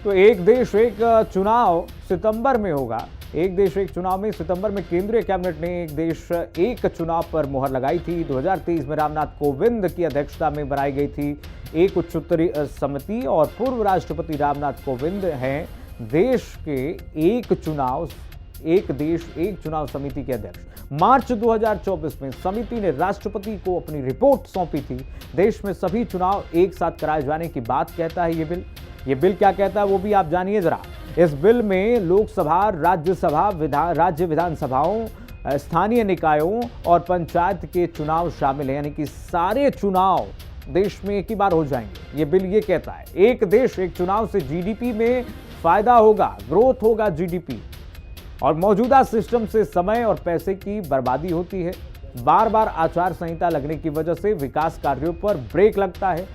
तो एक देश एक चुनाव सितंबर में होगा। एक देश एक चुनाव में सितंबर में केंद्रीय कैबिनेट ने एक देश एक चुनाव पर मुहर लगाई थी। 2023 में रामनाथ कोविंद की अध्यक्षता में बनाई गई थी एक उच्चस्तरीय समिति और पूर्व राष्ट्रपति रामनाथ कोविंद हैं देश के एक देश एक चुनाव समिति के अध्यक्ष। मार्च 2024 में समिति ने राष्ट्रपति को अपनी रिपोर्ट सौंपी थी। देश में सभी चुनाव एक साथ कराए जाने की बात कहता है ये बिल क्या कहता है वो भी आप जानिए जरा। इस बिल में लोकसभा, राज्यसभा, राज्य विधानसभाओं, स्थानीय निकायों और पंचायत के चुनाव शामिल हैं, यानी कि सारे चुनाव देश में एक ही बार हो जाएंगे। ये बिल ये कहता है एक देश एक चुनाव से जीडीपी में फायदा होगा, ग्रोथ होगा जीडीपी, और मौजूदा सिस्टम से समय और पैसे की बर्बादी होती है। बार बार आचार संहिता लगने की वजह से विकास कार्यों पर ब्रेक लगता है।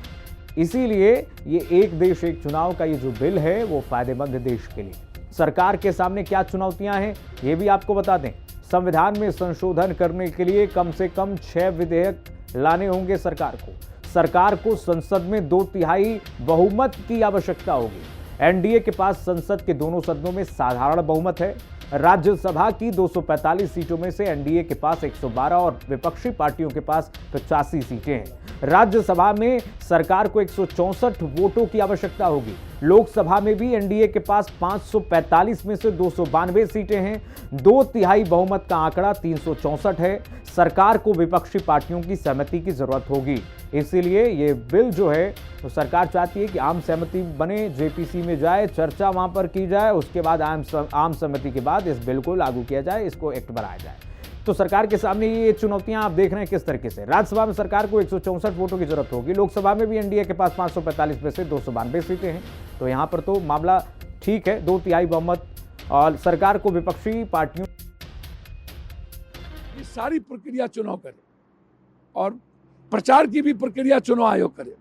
इसीलिए ये एक देश एक चुनाव का ये जो बिल है वो फायदेमंद है देश के लिए। सरकार के सामने क्या चुनौतियां हैं ये भी आपको बता दें। संविधान में संशोधन करने के लिए कम से कम 6 विधेयक लाने होंगे सरकार को संसद में 2/3 बहुमत की आवश्यकता होगी। एनडीए के पास संसद के दोनों सदनों में साधारण बहुमत है। राज्यसभा की 245 सीटों में से एनडीए के पास 112 और विपक्षी पार्टियों के पास 85 सीटें हैं। राज्यसभा में सरकार को 164 वोटों की आवश्यकता होगी। लोकसभा में भी एनडीए के पास 545 में से 292 सीटें हैं। 2/3 बहुमत का आंकड़ा 364 है। सरकार को विपक्षी पार्टियों की सहमति की जरूरत होगी। इसीलिए ये बिल जो है तो सरकार चाहती है कि आम सहमति बने, जेपीसी में जाए, चर्चा वहां पर की जाए, उसके बाद आम सहमति के बाद इस बिल को लागू किया जाए, इसको एक्ट बनाया जाए। तो सरकार के सामने ये चुनौतियां आप देख रहे हैं किस तरीके से। राज्यसभा में सरकार को 164 वोटों की जरूरत होगी। लोकसभा में भी एनडीए के पास 545 में से 292 सीटें हैं। तो यहां पर तो मामला ठीक है, 2/3 बहुमत, और सरकार को विपक्षी पार्टियों ये सारी प्रक्रिया चुनाव करे और प्रचार की भी प्रक्रिया चुनाव आयोग करे।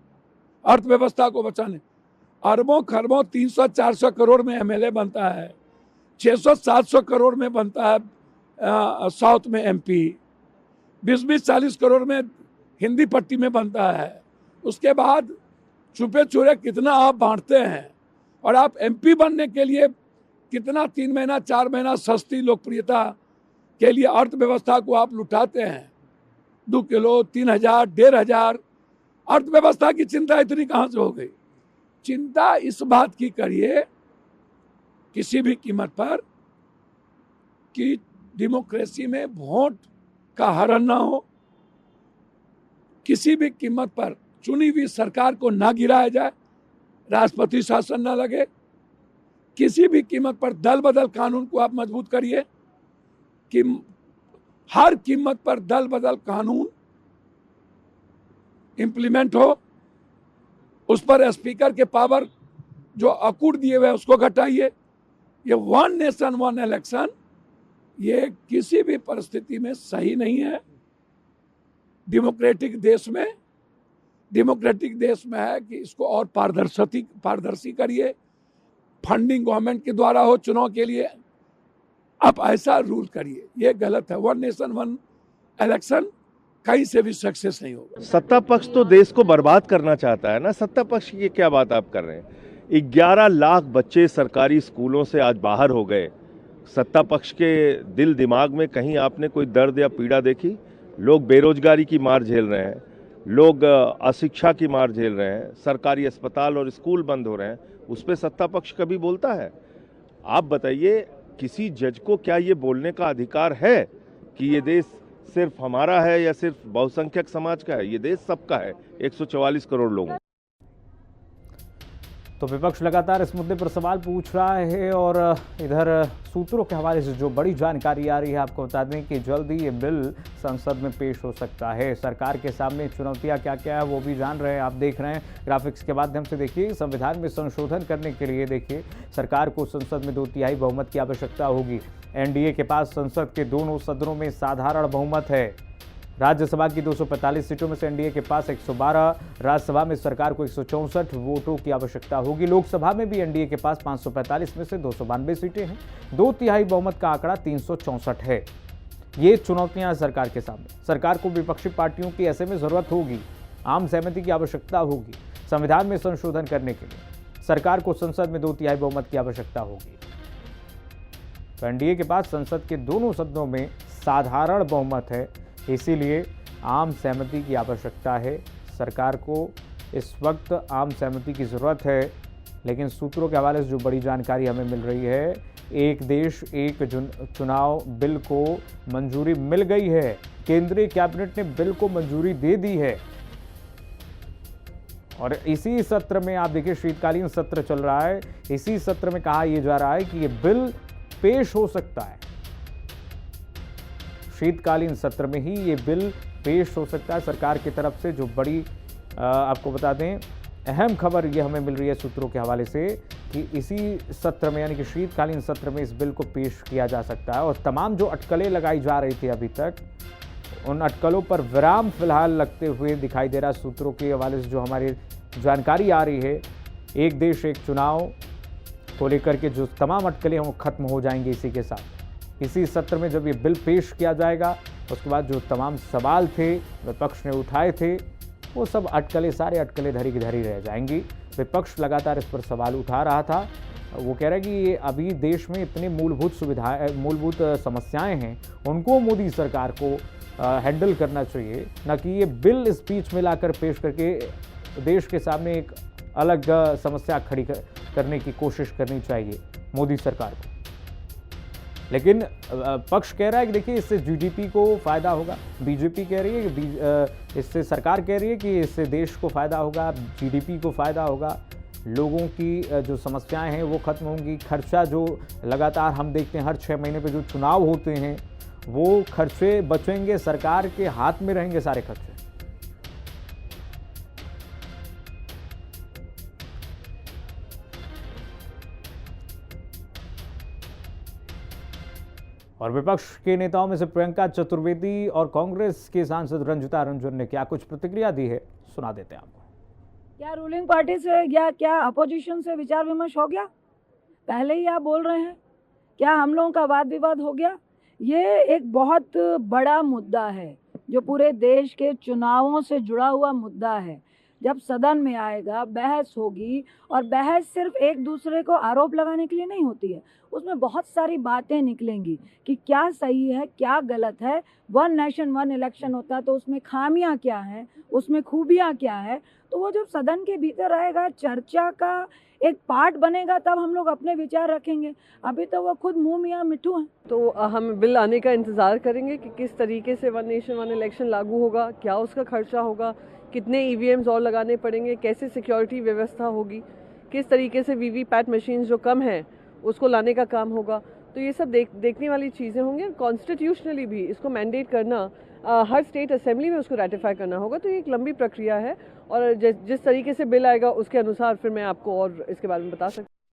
अर्थव्यवस्था को बचाने अरबों खरबों 300-400 करोड़ में एमएलए बनता है, 600-700 करोड़ में बनता है साउथ में एमपी, 20-40 करोड़ में हिंदी पट्टी में बनता है। उसके बाद छुपे छुरे कितना आप बांटते हैं, और आप एमपी बनने के लिए कितना 3 महीना 4 महीना सस्ती लोकप्रियता के लिए अर्थव्यवस्था को आप लुटाते हैं। 2 किलो 3000 1500। अर्थव्यवस्था की चिंता इतनी कहां से हो गई? चिंता इस बात की करिए किसी भी कीमत पर कि डेमोक्रेसी में वोट का हरण ना हो, किसी भी कीमत पर चुनी हुई सरकार को ना गिराया जाए, राष्ट्रपति शासन ना लगे, किसी भी कीमत पर दल बदल कानून को आप मजबूत करिए कि हर कीमत पर दल बदल कानून इंप्लीमेंट हो। उस पर स्पीकर के पावर जो अकूट दिए हुए उसको घटाइए। ये 1 नेशन 1 इलेक्शन ये किसी भी परिस्थिति में सही नहीं है। डेमोक्रेटिक देश में है कि इसको और पारदर्शी करिए। फंडिंग गवर्नमेंट के द्वारा हो चुनाव के लिए, आप ऐसा रूल करिए। ये गलत है। 1 नेशन 1 इलेक्शन कहीं से भी सक्सेस नहीं होगा। सत्ता पक्ष तो देश को बर्बाद करना चाहता है ना। सत्ता पक्ष की क्या बात आप कर रहे हैं? 11 लाख बच्चे सरकारी स्कूलों से आज बाहर हो गए। सत्ता पक्ष के दिल दिमाग में कहीं आपने कोई दर्द या पीड़ा देखी? लोग बेरोजगारी की मार झेल रहे हैं, लोग अशिक्षा की मार झेल रहे हैं, सरकारी अस्पताल और स्कूल बंद हो रहे हैं। उस पर सत्ता पक्ष कभी बोलता है? आप बताइए, किसी जज को क्या ये बोलने का अधिकार है कि ये देश सिर्फ हमारा है या सिर्फ बहुसंख्यक समाज का है? ये देश सबका है, 144 करोड़ लोगों। तो विपक्ष लगातार इस मुद्दे पर सवाल पूछ रहा है, और इधर सूत्रों के हवाले से जो बड़ी जानकारी आ रही है आपको बता दें कि जल्द ही ये बिल संसद में पेश हो सकता है। सरकार के सामने चुनौतियां क्या क्या है वो भी जान रहे हैं, आप देख रहे हैं ग्राफिक्स के माध्यम से। देखिए, संविधान में संशोधन करने के लिए देखिए सरकार को संसद में 2/3 बहुमत की आवश्यकता होगी। एनडीए के पास संसद के दोनों सदनों में साधारण बहुमत है। राज्यसभा की 245 सीटों में से एनडीए के पास 112, राज्यसभा में सरकार को 164 वोटों की आवश्यकता होगी। लोकसभा में भी एनडीए के पास 545 में से 292 सीटें हैं। 2/3 बहुमत का आंकड़ा 364 है। ये चुनौतियां सरकार के सामने। सरकार को विपक्षी पार्टियों की ऐसे में जरूरत होगी, आम सहमति की आवश्यकता होगी संविधान में संशोधन करने के लिए। सरकार को संसद में 2/3 बहुमत की आवश्यकता होगी। तो एनडीए के पास संसद के दोनों सदनों में साधारण बहुमत है, इसीलिए आम सहमति की आवश्यकता है। सरकार को इस वक्त आम सहमति की जरूरत है, लेकिन सूत्रों के हवाले से जो बड़ी जानकारी हमें मिल रही है, एक देश एक चुनाव बिल को मंजूरी मिल गई है। केंद्रीय कैबिनेट ने बिल को मंजूरी दे दी है और इसी सत्र में आप देखिए, शीतकालीन सत्र चल रहा है, इसी सत्र में कहा यह जा रहा है कि यह बिल पेश हो सकता है। शीतकालीन सत्र में ही ये बिल पेश हो सकता है। सरकार की तरफ से जो बड़ी आपको बता दें अहम खबर ये हमें मिल रही है सूत्रों के हवाले से कि इसी सत्र में यानी कि शीतकालीन सत्र में इस बिल को पेश किया जा सकता है। और तमाम जो अटकलें लगाई जा रही थी अभी तक, उन अटकलों पर विराम फिलहाल लगते हुए दिखाई दे रहा है। सूत्रों के हवाले से जो हमारी जानकारी आ रही है, एक देश एक चुनाव को लेकर के जो तमाम अटकलें हैं वो खत्म हो जाएंगी इसी के साथ। इसी सत्र में जब ये बिल पेश किया जाएगा, उसके बाद जो तमाम सवाल थे विपक्ष ने उठाए थे, वो सब अटकलें, सारे अटकलें धरी की धरी रह जाएंगी। विपक्ष लगातार इस पर सवाल उठा रहा था। वो कह रहा है कि ये अभी देश में इतनी मूलभूत समस्याएं हैं, उनको मोदी सरकार को हैंडल करना चाहिए, न कि ये बिल इस बीच में लाकर पेश करके देश के सामने एक अलग समस्या खड़ी करने की कोशिश करनी चाहिए मोदी सरकार को। लेकिन पक्ष कह रहा है कि देखिए इससे जीडीपी को फायदा होगा, बीजेपी कह रही है कि इससे, सरकार कह रही है कि इससे देश को फायदा होगा, जीडीपी को फायदा होगा, लोगों की जो समस्याएं हैं वो खत्म होंगी। खर्चा जो लगातार हम देखते हैं हर 6 महीने पे जो चुनाव होते हैं, वो खर्चे बचेंगे, सरकार के हाथ में रहेंगे सारे खर्चे। और विपक्ष के नेताओं में से प्रियंका चतुर्वेदी और कांग्रेस के सांसद रंजिता रंजन ने क्या कुछ प्रतिक्रिया दी है, सुना देते हैं आपको। क्या रूलिंग पार्टी से या क्या अपोजिशन से विचार विमर्श हो गया? पहले ही आप बोल रहे हैं, क्या हम लोगों का वाद विवाद हो गया? ये एक बहुत बड़ा मुद्दा है जो पूरे देश के चुनावों से जुड़ा हुआ मुद्दा है। जब सदन में आएगा, बहस होगी, और बहस सिर्फ एक दूसरे को आरोप लगाने के लिए नहीं होती है, उसमें बहुत सारी बातें निकलेंगी कि क्या सही है, क्या गलत है। 1 नेशन 1 इलेक्शन होता है तो उसमें खामियां क्या हैं, उसमें खूबियां क्या है, तो वो जब सदन के भीतर आएगा, चर्चा का एक पार्ट बनेगा, तब हम लोग अपने विचार रखेंगे। अभी तो वो खुद मुंह मियां मिठू हैं। तो हम बिल आने का इंतज़ार करेंगे कि किस तरीके से 1 नेशन 1 इलेक्शन लागू होगा, क्या उसका खर्चा होगा, कितने ईवीएम्स और लगाने पड़ेंगे, कैसे सिक्योरिटी व्यवस्था होगी, किस तरीके से वीवीपैट मशीन्स जो कम हैं उसको लाने का काम होगा। तो ये सब देखने वाली चीज़ें होंगी। कॉन्स्टिट्यूशनली भी इसको मैंडेट करना, हर स्टेट असेंबली में उसको रेटिफाई करना होगा। तो ये एक लंबी प्रक्रिया है और जिस तरीके से बिल आएगा उसके अनुसार फिर मैं आपको और इसके बारे में बता सकती हूँ।